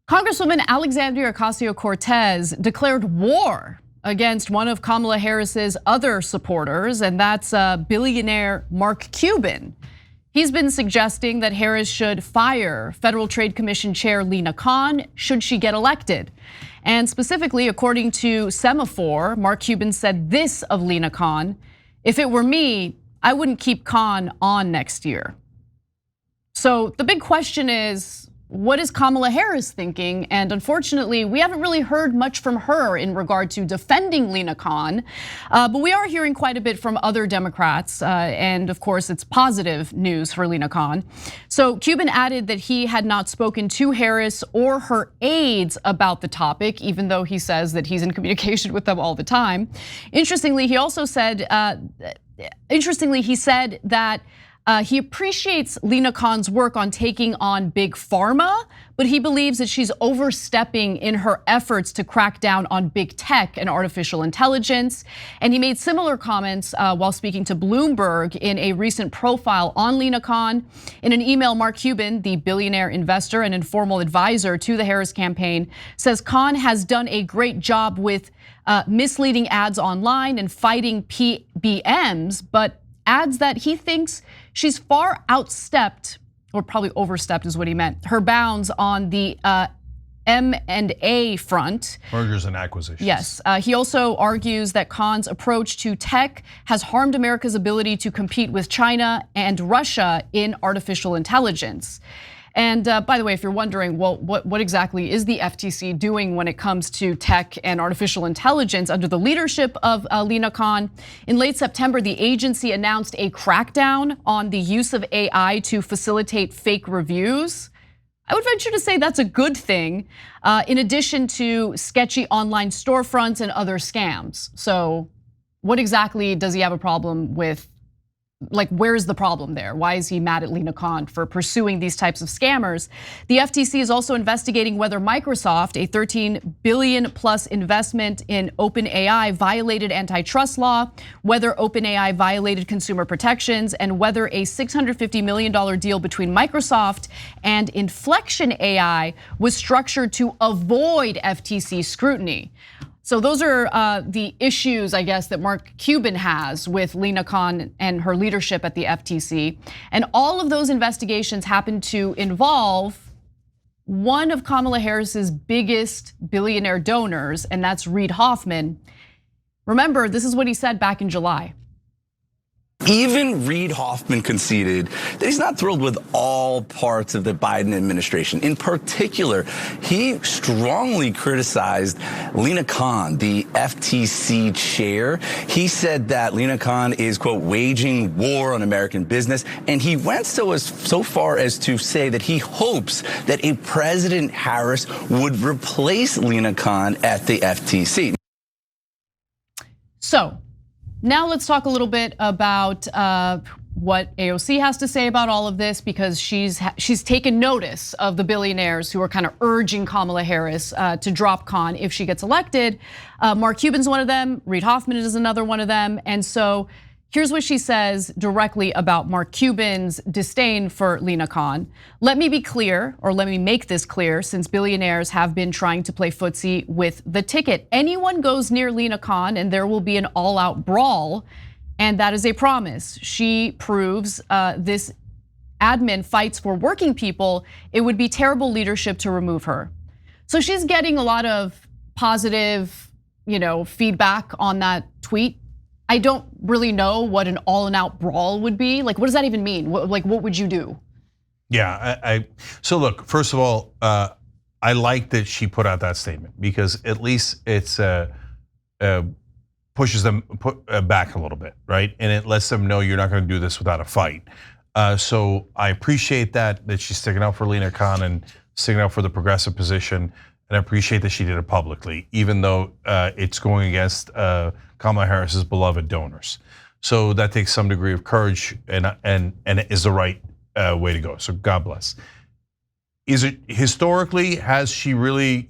Congresswoman Alexandria Ocasio-Cortez declared war against one of Kamala Harris's other supporters, and that's billionaire Mark Cuban. He's been suggesting that Harris should fire Federal Trade Commission Chair Lina Khan should she get elected. And specifically, according to Semafor, Mark Cuban said this of Lina Khan: "If it were me, I wouldn't keep Khan on next year." So the big question is, what is Kamala Harris thinking? And unfortunately, we haven't really heard much from her in regard to defending Lina Khan, but we are hearing quite a bit from other Democrats, and of course, it's positive news for Lina Khan. So Cuban added that he had not spoken to Harris or her aides about the topic, even though he says that he's in communication with them all the time. Interestingly, he also said, that he appreciates Lina Khan's work on taking on big pharma, but he believes that she's overstepping in her efforts to crack down on big tech and artificial intelligence. And he made similar comments while speaking to Bloomberg in a recent profile on Lina Khan. In an email, Mark Cuban, the billionaire investor and informal advisor to the Harris campaign, says Khan has done a great job with misleading ads online and fighting PBMs, but adds that he thinks she's far outstepped, or probably overstepped is what he meant, her bounds on the M&A front. Mergers and acquisitions. Yes, he also argues that Khan's approach to tech has harmed America's ability to compete with China and Russia in artificial intelligence. And by the way, if you're wondering, well, what exactly is the FTC doing when it comes to tech and artificial intelligence under the leadership of Lina Khan? In late September, the agency announced a crackdown on the use of AI to facilitate fake reviews. I would venture to say that's a good thing, in addition to sketchy online storefronts and other scams. So what exactly does he have a problem with? Like, where's the problem there? Why is he mad at Lina Khan for pursuing these types of scammers? The FTC is also investigating whether Microsoft, a $13 billion plus investment in OpenAI, violated antitrust law, whether OpenAI violated consumer protections, and whether a $650 million deal between Microsoft and Inflection AI was structured to avoid FTC scrutiny. So those are the issues, I guess, that Mark Cuban has with Lina Khan and her leadership at the FTC. And all of those investigations happen to involve one of Kamala Harris's biggest billionaire donors, and that's Reid Hoffman. Remember, this is what he said back in July. Even Reid Hoffman conceded that he's not thrilled with all parts of the Biden administration. In particular, he strongly criticized Lina Khan, the FTC chair. He said that Lina Khan is, quote, waging war on American business. And he went so far as to say that he hopes that a President Harris would replace Lina Khan at the FTC. So now let's talk a little bit about what AOC has to say about all of this, because she's taken notice of the billionaires who are kind of urging Kamala Harris to drop Khan if she gets elected. Mark Cuban's one of them, Reid Hoffman is another one of them, and so here's what she says directly about Mark Cuban's disdain for Lina Khan. "Let me be clear, or let me make this clear, since billionaires have been trying to play footsie with the ticket. Anyone goes near Lina Khan and there will be an all-out brawl, and that is a promise. She proves this admin fights for working people. It would be terrible leadership to remove her." So she's getting a lot of positive, feedback on that tweet. I don't really know what an all-out brawl would be. Like, what does that even mean? What would you do? Yeah, so look, first of all, I like that she put out that statement, because at least it's pushes them back a little bit, right? And it lets them know you're not going to do this without a fight. So I appreciate that she's sticking up for Lina Khan and sticking up for the progressive position. And I appreciate that she did it publicly, even though it's going against Kamala Harris's beloved donors. So that takes some degree of courage and is the right way to go. So God bless. Is it historically, has she really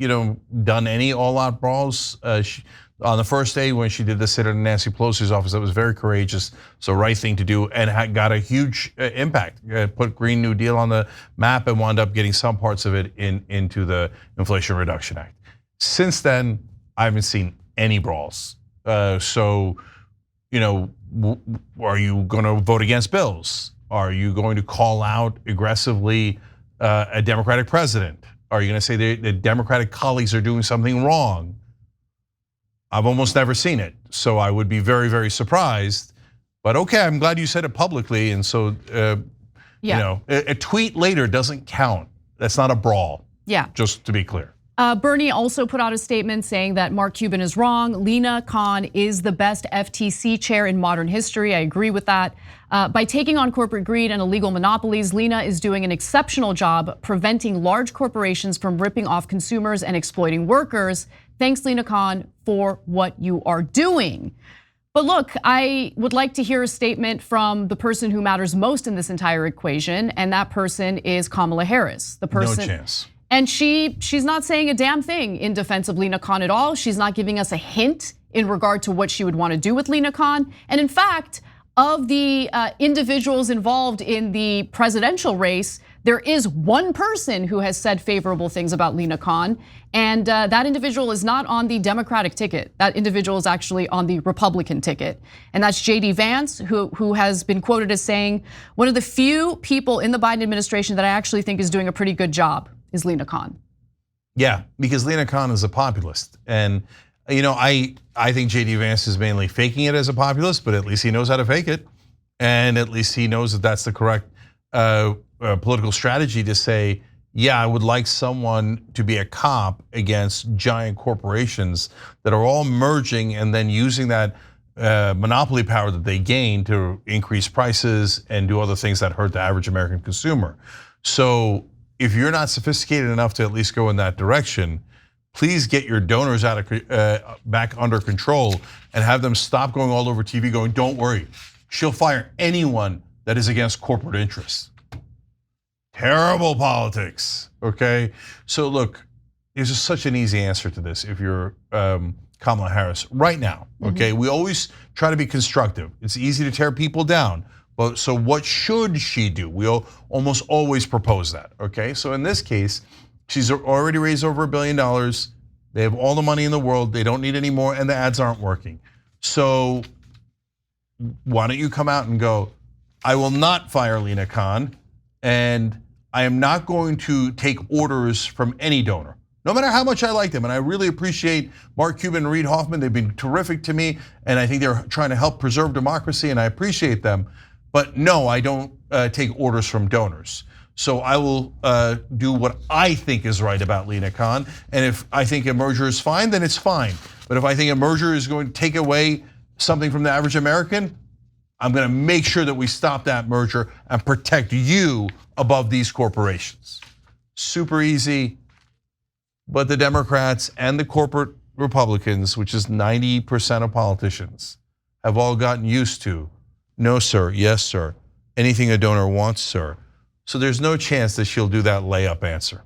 done any all-out brawls? On the first day when she did the sit in Nancy Pelosi's office, that was very courageous. So right thing to do, and got a huge impact. Put Green New Deal on the map and wound up getting some parts of it into the Inflation Reduction Act. Since then, I haven't seen any brawls. So, are you going to vote against bills? Are you going to call out aggressively a Democratic president? Are you going to say the Democratic colleagues are doing something wrong? I've almost never seen it, so I would be very, very surprised. But okay, I'm glad you said it publicly, and so a tweet later doesn't count. That's not a brawl. Yeah. Just to be clear. Bernie also put out a statement saying that Mark Cuban is wrong. Lina Khan is the best FTC chair in modern history. I agree with that. By taking on corporate greed and illegal monopolies, Lina is doing an exceptional job preventing large corporations from ripping off consumers and exploiting workers. Thanks, Lina Khan, for what you are doing. But look, I would like to hear a statement from the person who matters most in this entire equation, and that person is Kamala Harris. The person. No chance. And she's not saying a damn thing in defense of Lina Khan at all. She's not giving us a hint in regard to what she would want to do with Lina Khan. And in fact, of the individuals involved in the presidential race, there is one person who has said favorable things about Lina Khan, and that individual is not on the Democratic ticket. That individual is actually on the Republican ticket, and that's J.D. Vance, who has been quoted as saying, one of the few people in the Biden administration that I actually think is doing a pretty good job is Lina Khan. Yeah, because Lina Khan is a populist, and I think J.D. Vance is mainly faking it as a populist, but at least he knows how to fake it, and at least he knows that that's the correct political strategy to say, yeah, I would like someone to be a cop against giant corporations that are all merging and then using that monopoly power that they gain to increase prices and do other things that hurt the average American consumer. So if you're not sophisticated enough to at least go in that direction, please get your donors out of back under control and have them stop going all over TV going, don't worry, she'll fire anyone that is against corporate interests. Terrible politics, okay? So look, there's just such an easy answer to this if you're Kamala Harris right now, okay? We always try to be constructive. It's easy to tear people down, but so what should she do? We'll almost always propose that, okay? So in this case, she's already raised over $1 billion. They have all the money in the world. They don't need any more, and the ads aren't working. So why don't you come out and go, I will not fire Lina Khan, and I am not going to take orders from any donor, no matter how much I like them. And I really appreciate Mark Cuban and Reid Hoffman. They've been terrific to me, and I think they're trying to help preserve democracy, and I appreciate them. But no, I don't take orders from donors. So I will do what I think is right about Lina Khan. And if I think a merger is fine, then it's fine. But if I think a merger is going to take away something from the average American, I'm going to make sure that we stop that merger and protect you above these corporations. Super easy, but the Democrats and the corporate Republicans, which is 90% of politicians, have all gotten used to, no sir, yes sir, anything a donor wants sir. So there's no chance that she'll do that layup answer.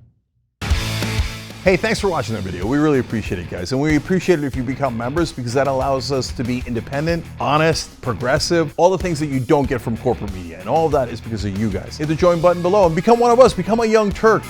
Hey, thanks for watching that video. We really appreciate it, guys. And we appreciate it if you become members because that allows us to be independent, honest, progressive, all the things that you don't get from corporate media. And all of that is because of you guys. Hit the join button below and become one of us, become a young Turk.